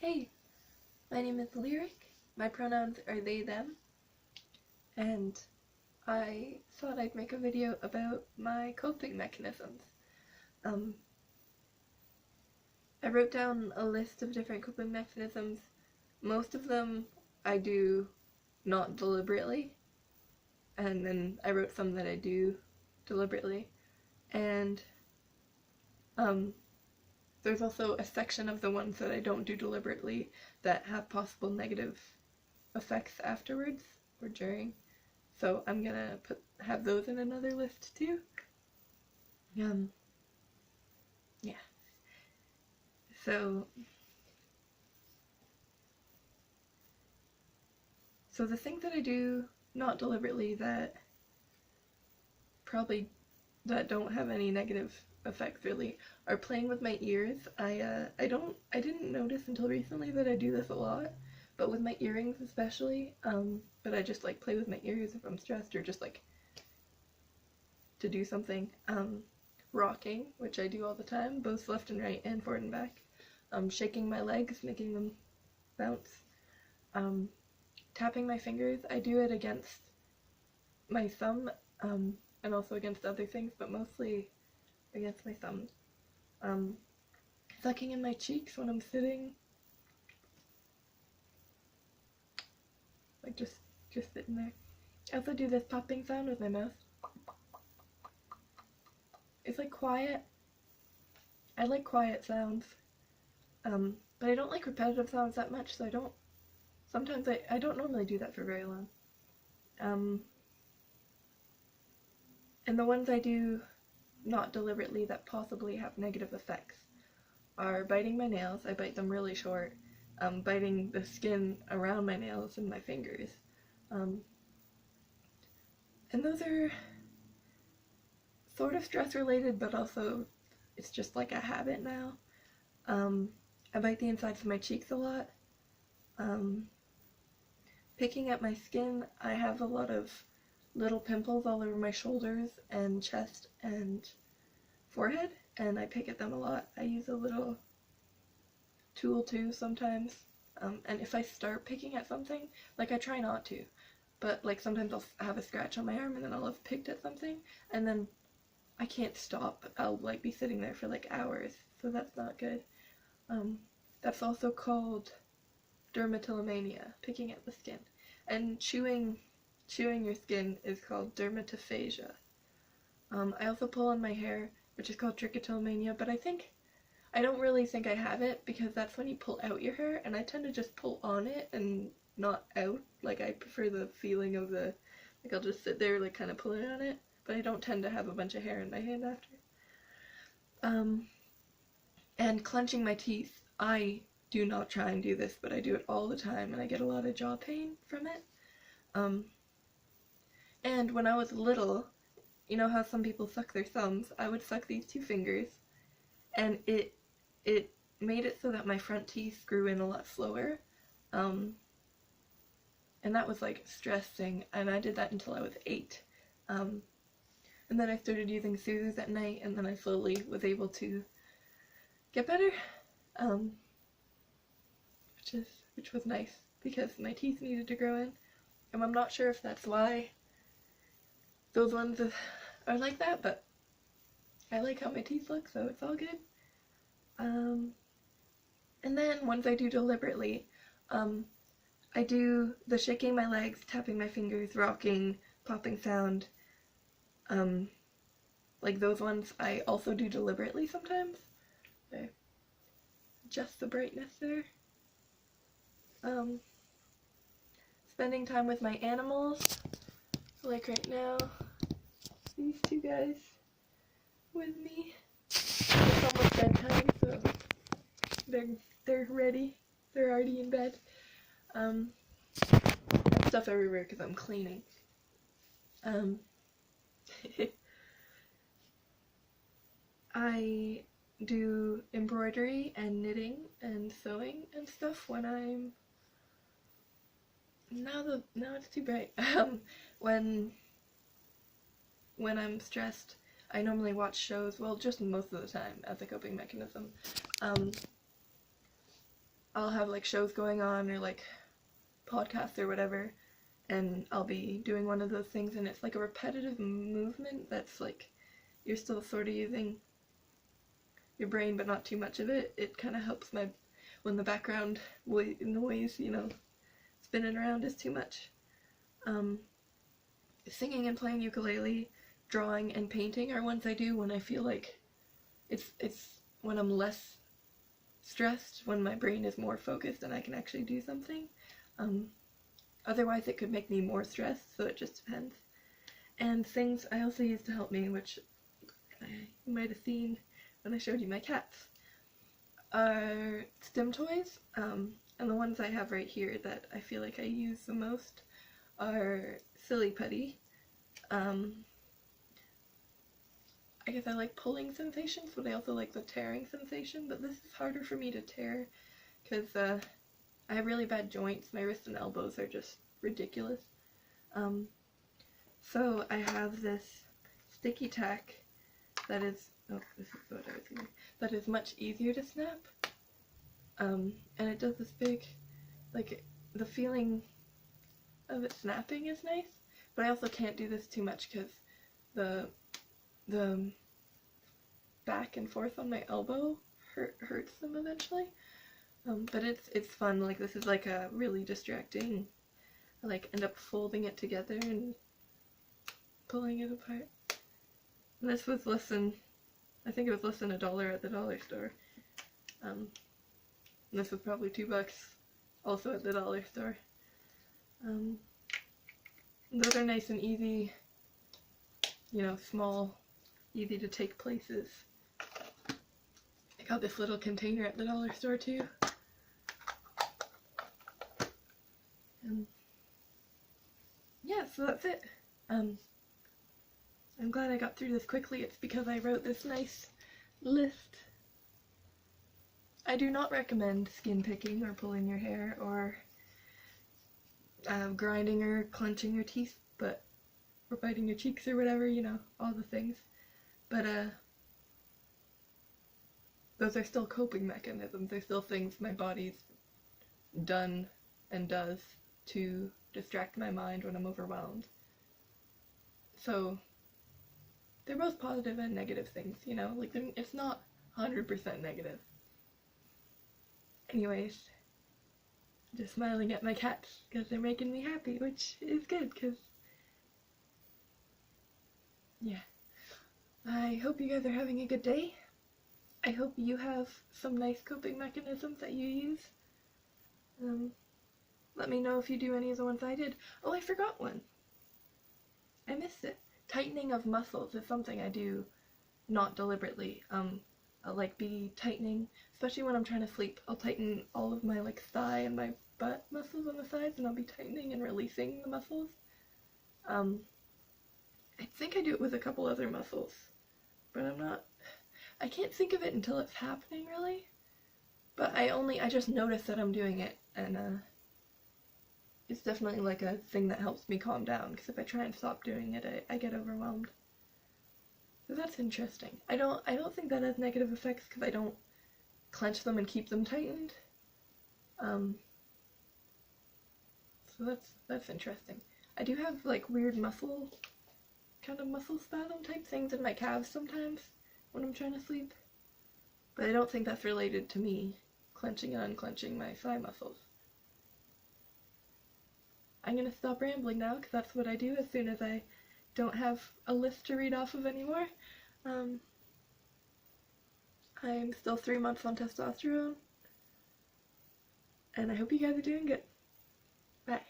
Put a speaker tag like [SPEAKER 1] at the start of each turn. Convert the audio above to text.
[SPEAKER 1] Hey, my name is Lyric. My pronouns are they, them, and I thought I'd make a video about my coping mechanisms. Um, I wrote down a list of different coping mechanisms. Most of them I do not deliberately, and then I wrote some that I do deliberately. And there's also a section of the ones that I don't do deliberately that have possible negative effects afterwards or during. So I'm gonna have those in another list too. Yeah. So the things that I do not deliberately that probably that don't have any negative effects really are playing with my ears. I didn't notice until recently that I do this a lot, but with my earrings especially. But I just like play with my ears if I'm stressed or just like to do something. Rocking, which I do all the time, both left and right and forward and back. Shaking my legs, making them bounce. Tapping my fingers, I do it against my thumb, and also against other things, but mostly against my thumb. Sucking in my cheeks when I'm sitting, like just sitting there. I also do this popping sound with my mouth. It's like quiet. I like quiet sounds, but I don't like repetitive sounds that much, so sometimes I don't normally do that for very long. And the ones I do not deliberately that possibly have negative effects are biting my nails. I bite them really short. Biting the skin around my nails and my fingers. And those are sort of stress related, but also it's just like a habit now. I bite the insides of my cheeks a lot. Picking at my skin, I have a lot of little pimples all over my shoulders and chest and forehead, and I pick at them a lot. I use a little tool too sometimes, and if I start picking at something, like I try not to, but like sometimes I'll have a scratch on my arm and then I'll have picked at something and then I can't stop. I'll like be sitting there for like hours, so that's not good. That's also called dermatillomania, picking at the skin, and chewing your skin is called dermatophagia. I also pull on my hair, which is called trichotillomania, but I don't really think I have it because that's when you pull out your hair, and I tend to just pull on it and not out. Like I prefer the feeling of like I'll just sit there like kind of pulling on it, but I don't tend to have a bunch of hair in my hand after. And clenching my teeth, I do not try and do this, but I do it all the time and I get a lot of jaw pain from it. And when I was little, you know how some people suck their thumbs? I would suck these two fingers, and it made it so that my front teeth grew in a lot slower. And that was like stressing, and I did that until I was 8. And then I started using scissors at night, and then I slowly was able to get better, which was nice because my teeth needed to grow in, and I'm not sure if that's why those ones are like that, but I like how my teeth look, so it's all good. And then ones I do deliberately, I do the shaking my legs, tapping my fingers, rocking, popping sound. Like those ones I also do deliberately sometimes. Okay. Adjust the brightness there. Spending time with my animals, like right now, these two guys with me. It's almost bedtime, so they're ready. They're already in bed. I have stuff everywhere because I'm cleaning. I do embroidery and knitting and sewing and stuff when I'm now it's too bright. When I'm stressed, I normally watch shows, well, just most of the time as a coping mechanism. I'll have like shows going on or like podcasts or whatever, and I'll be doing one of those things, and it's like a repetitive movement that's like you're still sort of using your brain but not too much of it. It kind of helps my when the background noise, you know, spinning around is too much. Singing and playing ukulele, drawing and painting are ones I do when I feel like it's when I'm less stressed, when my brain is more focused and I can actually do something. Otherwise it could make me more stressed, so it just depends. And things I also use to help me, which you might have seen when I showed you my cats, are STEM toys. And the ones I have right here that I feel like I use the most are Silly Putty. I guess I like pulling sensations, but I also like the tearing sensation, but this is harder for me to tear because I have really bad joints. My wrists and elbows are just ridiculous. So I have this sticky tack that is, oh, this is what I was using, that is much easier to snap. And it does this big, like, the feeling of it snapping is nice, but I also can't do this too much because the back and forth on my elbow hurts them eventually. But it's fun. Like, this is like a really distracting. I like end up folding it together and pulling it apart. And this was less than, I think it was less than $1 at the dollar store. And this was probably $2 also at the dollar store. Those are nice and easy, you know, small, easy to take places. I got this little container at the dollar store too. Yeah, so that's it. I'm glad I got through this quickly. It's because I wrote this nice list. I do not recommend skin picking or pulling your hair or grinding or clenching your teeth, or biting your cheeks or whatever, you know, all the things. But those are still coping mechanisms. They're still things my body's done and does to distract my mind when I'm overwhelmed. So they're both positive and negative things, you know? Like, it's not 100% negative. Anyways, just smiling at my cats because they're making me happy, which is good because, yeah. I hope you guys are having a good day. I hope you have some nice coping mechanisms that you use. Let me know if you do any of the ones I did. Oh, I forgot one. I missed it. Tightening of muscles is something I do not deliberately. I'll like be tightening, especially when I'm trying to sleep. I'll tighten all of my like thigh and my butt muscles on the sides, and I'll be tightening and releasing the muscles. I think I do it with a couple other muscles, but I can't think of it until it's happening really. But I just notice that I'm doing it, and it's definitely like a thing that helps me calm down, because if I try and stop doing it, I get overwhelmed. So that's interesting. I don't think that has negative effects because I don't clench them and keep them tightened. So that's interesting. I do have like weird muscle spasm type things in my calves sometimes when I'm trying to sleep. But I don't think that's related to me clenching and unclenching my thigh muscles. I'm gonna stop rambling now because that's what I do as soon as I don't have a list to read off of anymore. I'm still 3 months on testosterone, and I hope you guys are doing good. Bye.